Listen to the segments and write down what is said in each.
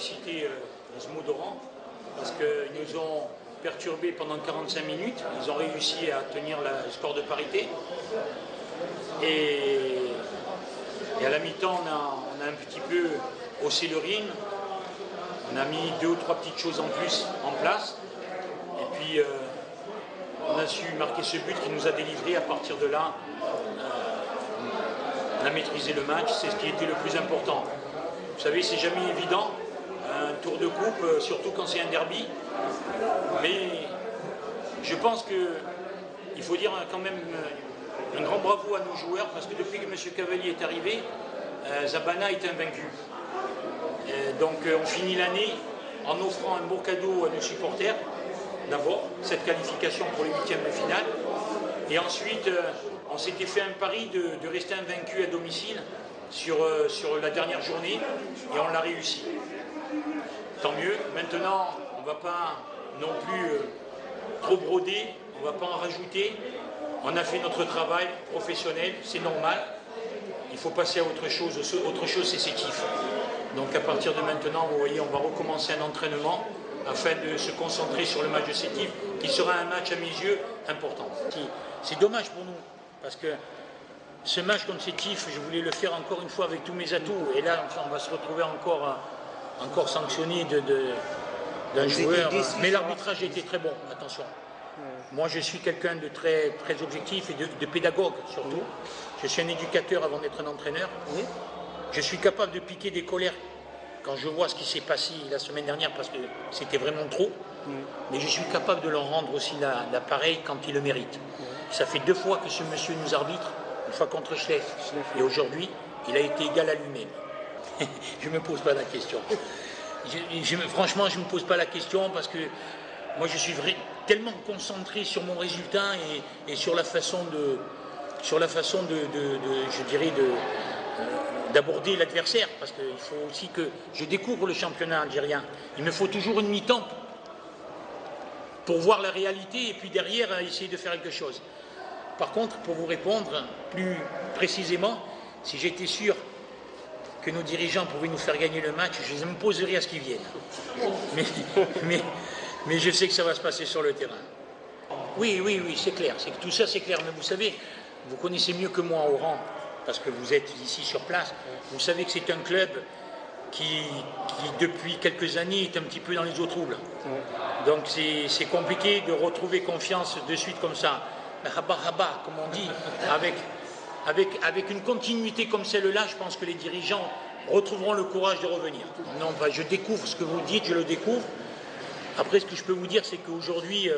féliciter les Zmoudorans parce qu'ils nous ont perturbés pendant 45 minutes. Ils ont réussi à tenir le score de parité. Et à la mi-temps, on a un petit peu haussé le rythme. On a mis 2 ou 3 petites choses en plus en place. Et puis, on a su marquer ce but qui nous a délivré. À partir de là, on a maîtrisé le match. C'est ce qui était le plus important. Vous savez, c'est jamais évident, un tour de coupe, surtout quand c'est un derby. Mais je pense qu'il faut dire quand même un grand bravo à nos joueurs, parce que depuis que M. Cavalier est arrivé, Zabana est invaincu. Donc on finit l'année en offrant un beau cadeau à nos supporters. D'abord, cette qualification pour les 8e de finale. Et ensuite, on s'était fait un pari de rester invaincu à domicile sur la dernière journée, et on l'a réussi. Tant mieux. Maintenant, on ne va pas non plus trop broder, on ne va pas en rajouter. On a fait notre travail professionnel, c'est normal. Il faut passer à autre chose. Autre chose, c'est Sétif. Donc à partir de maintenant, vous voyez, on va recommencer un entraînement afin de se concentrer sur le match de Sétif, qui sera un match à mes yeux important. C'est dommage pour nous, parce que ce match contre Sétif, je voulais le faire encore une fois avec tous mes atouts. Et là, enfin, on va se retrouver encore sanctionné d'un joueur. Mais l'arbitrage a été très bon, attention. Moi, je suis quelqu'un de très, très objectif et de pédagogue, surtout. Je suis un éducateur avant d'être un entraîneur. Je suis capable de piquer des colères quand je vois ce qui s'est passé la semaine dernière, parce que c'était vraiment trop. Mais je suis capable de leur rendre aussi l'appareil quand ils le méritent. Ça fait 2 fois que ce monsieur nous arbitre, une fois contre Schleff. Et aujourd'hui, il a été égal à lui-même. Je ne me pose pas la question. Franchement, je ne me pose pas la question, parce que moi, je suis tellement concentré sur mon résultat et sur la façon je dirais, d'aborder l'adversaire, parce qu'il faut aussi que je découvre le championnat algérien. Il me faut toujours une mi-temps pour voir la réalité et puis derrière essayer de faire quelque chose. Par contre, pour vous répondre plus précisément, si j'étais sûr que nos dirigeants pouvaient nous faire gagner le match, je ne me poserais à ce qu'ils viennent. Mais je sais que ça va se passer sur le terrain. Oui, c'est clair. Tout ça, c'est clair. Mais vous savez, vous connaissez mieux que moi Oran, parce que vous êtes ici sur place. Vous savez que c'est un club qui, depuis quelques années, est un petit peu dans les eaux troubles. Donc c'est compliqué de retrouver confiance de suite comme ça. Haba, comme on dit, avec une continuité comme celle-là, je pense que les dirigeants retrouveront le courage de revenir. Non, je découvre ce que vous dites, je le découvre. Après, ce que je peux vous dire, c'est qu'aujourd'hui,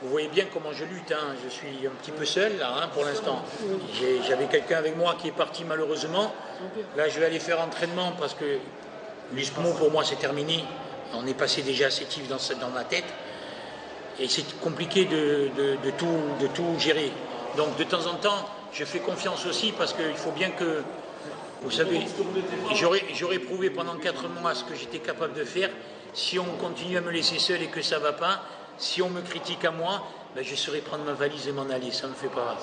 vous voyez bien comment je lutte. Je suis un petit peu seul, là, pour l'instant. J'avais quelqu'un avec moi qui est parti, malheureusement. Là, je vais aller faire entraînement, parce que l'USPMO, pour moi, c'est terminé. On est passé déjà à Sétif dans ma tête. Et c'est compliqué de tout gérer. Donc, de temps en temps, je fais confiance aussi, parce qu'il faut bien que... Vous savez, j'aurais prouvé pendant 4 mois ce que j'étais capable de faire. Si on continue à me laisser seul et que ça ne va pas, si on me critique à moi, je saurais prendre ma valise et m'en aller. Ça me fait pas...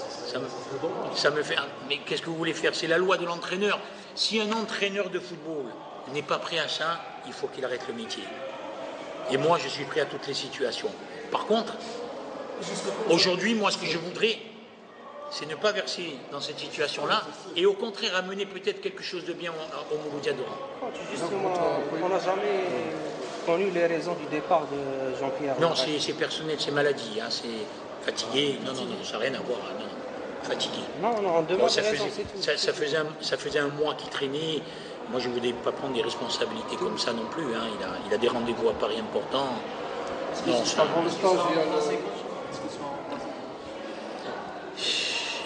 Ça me fait... Mais qu'est-ce que vous voulez faire? C'est la loi de l'entraîneur. Si un entraîneur de football n'est pas prêt à ça, il faut qu'il arrête le métier. Et moi, je suis prêt à toutes les situations. Par contre, aujourd'hui, moi, ce que je voudrais, c'est ne pas verser dans cette situation-là et au contraire amener peut-être quelque chose de bien au Mouloudia d'Oran. Justement, on n'a jamais connu les raisons du départ de Jean-Pierre. Non, c'est personnel, c'est maladie, c'est fatigué. Non, ça n'a rien à voir. Non, fatigué. Non, on demande des raisons, c'est tout. Ça faisait un mois qu'il traînait. Moi, je ne voulais pas prendre des responsabilités comme ça non plus. Il a des rendez-vous à Paris importants. Non,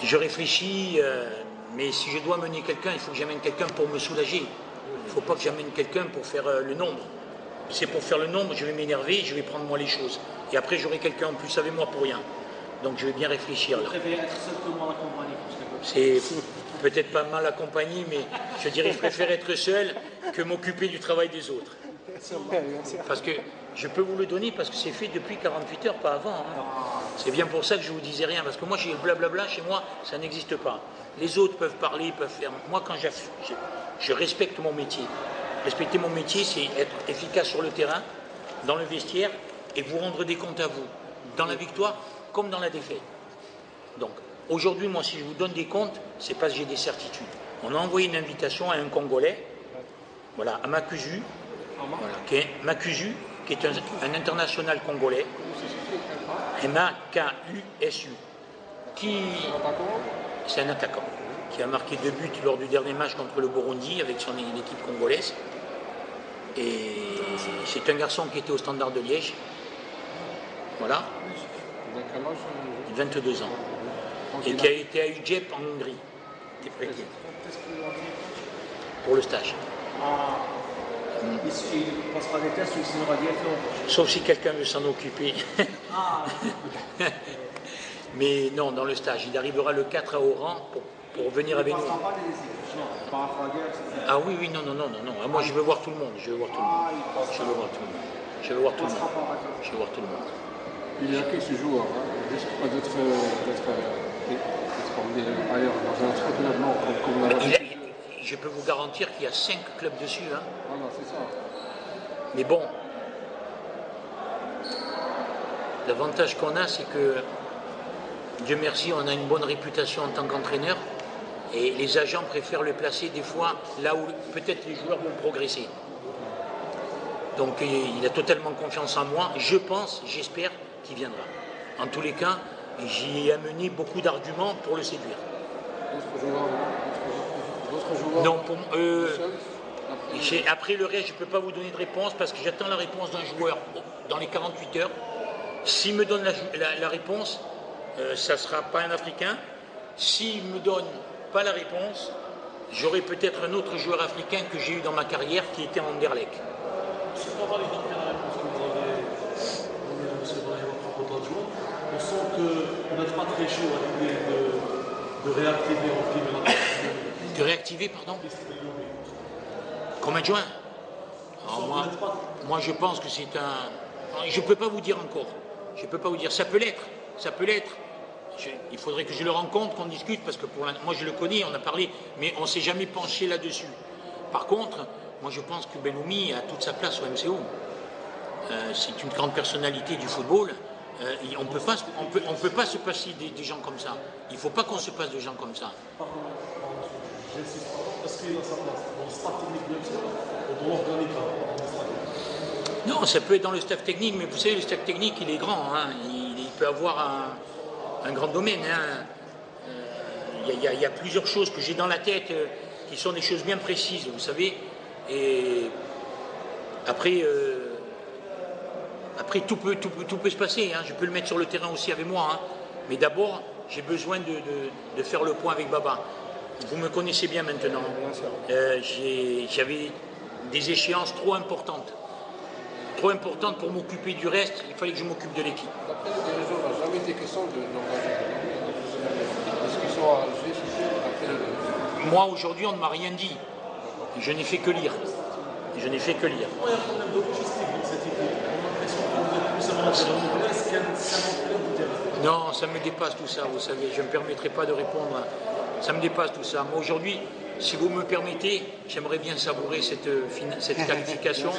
je réfléchis, mais si je dois mener quelqu'un, il faut que j'amène quelqu'un pour me soulager. Il ne faut pas que j'amène quelqu'un pour faire le nombre. Si c'est pour faire le nombre, je vais m'énerver, je vais prendre moi les choses. Et après, j'aurai quelqu'un en plus avec moi pour rien. Donc je vais bien réfléchir. Là. C'est peut-être pas mal accompagné, mais je dirais que je préfère être seul que m'occuper du travail des autres. Parce que je peux vous le donner, parce que c'est fait depuis 48 heures, pas avant. C'est bien pour ça que je ne vous disais rien, parce que moi, j'ai le blablabla chez moi, ça n'existe pas. Les autres peuvent parler, peuvent faire. Moi, quand je respecte mon métier, Respecter mon métier, c'est être efficace sur le terrain, dans le vestiaire, et vous rendre des comptes à vous, dans la victoire comme dans la défaite. Donc, aujourd'hui, moi, si je vous donne des comptes, c'est parce que j'ai des certitudes. On a envoyé une invitation à un Congolais, voilà, à Makuzu, voilà, qui est un international congolais, M-A-K-U-S-U, c'est un attaquant, qui a marqué 2 buts lors du dernier match contre le Burundi avec son équipe congolaise. Et c'est un garçon qui était au Standard de Liège. Voilà. 22 ans. Et qui a été à UJEP en Hongrie. Qui est prêté. Pour le stage. Il passera des tests ou il signera directement. Sauf si quelqu'un veut s'en occuper. Mais non, dans le stage. Il arrivera le 4 à Oran pour venir avec nous. Ah oui, oui, non. Moi, je veux voir tout le monde. Je veux voir tout le monde. Il a que ce joueur, risque pas d'être emmené ailleurs dans un autre club, comme la je peux vous garantir qu'il y a 5 clubs dessus. Hein. Voilà, c'est ça. Mais bon, l'avantage qu'on a, c'est que, Dieu merci, on a une bonne réputation en tant qu'entraîneur. Et les agents préfèrent le placer des fois là où peut-être les joueurs vont progresser. Donc il a totalement confiance en moi. Je pense, j'espère qu'il viendra. En tous les cas, j'y ai amené beaucoup d'arguments pour le séduire. D'autres joueurs Non, après le reste, je ne peux pas vous donner de réponse parce que j'attends la réponse d'un joueur dans les 48 heures. S'il me donne la réponse, ça ne sera pas un Africain. S'il ne me donne pas la réponse, j'aurai peut-être un autre joueur africain que j'ai eu dans ma carrière qui était en Anderlecht. C'est pas mal la réponse que vous avez donnée à M. Brahim à propos d'adjoint. On sent que vous n'êtes pas très chaud à l'idée de réactiver en prime. De réactiver, pardon? Comme adjoint? Moi, je pense que c'est un... Je ne peux pas vous dire encore. Je ne peux pas vous dire. Ça peut l'être. Ça peut l'être. Il faudrait que je le rencontre, qu'on discute, parce que moi je le connais, on a parlé, mais on ne s'est jamais penché là-dessus. Par contre, moi je pense que Belloumi a toute sa place au MCO. C'est une grande personnalité du football. On ne peut pas se passer des gens comme ça. Il ne faut pas qu'on se passe de gens comme ça. Pardon, j'insiste. Est-ce qu'il est dans sa place? Dans le staff technique de MCO ou dans l'organique? Non, ça peut être dans le staff technique, mais vous savez, le staff technique, il est grand. Hein. Il peut avoir un grand domaine. Hein. Il y a plusieurs choses que j'ai dans la tête qui sont des choses bien précises, vous savez. Et après, tout peut se passer. Hein. Je peux le mettre sur le terrain aussi avec moi. Hein. Mais d'abord, j'ai besoin de faire le point avec Baba. Vous me connaissez bien maintenant. J'avais des échéances trop importantes. Trop importante pour m'occuper du reste, il fallait que je m'occupe de l'équipe. D'après les dirigeants, il n'a jamais été question d'engager des discussions à Alger. Moi, aujourd'hui, on ne m'a rien dit. Je n'ai fait que lire. Je n'ai fait que lire. Il y a un problème de logistique dans cette équipe. On a l'impression que vous êtes plus seulement dans le reste qu'un simple. Non, ça me dépasse tout ça, vous savez. Je ne me permettrai pas de répondre. Ça me dépasse tout ça. Moi, aujourd'hui, si vous me permettez, j'aimerais bien savourer cette qualification.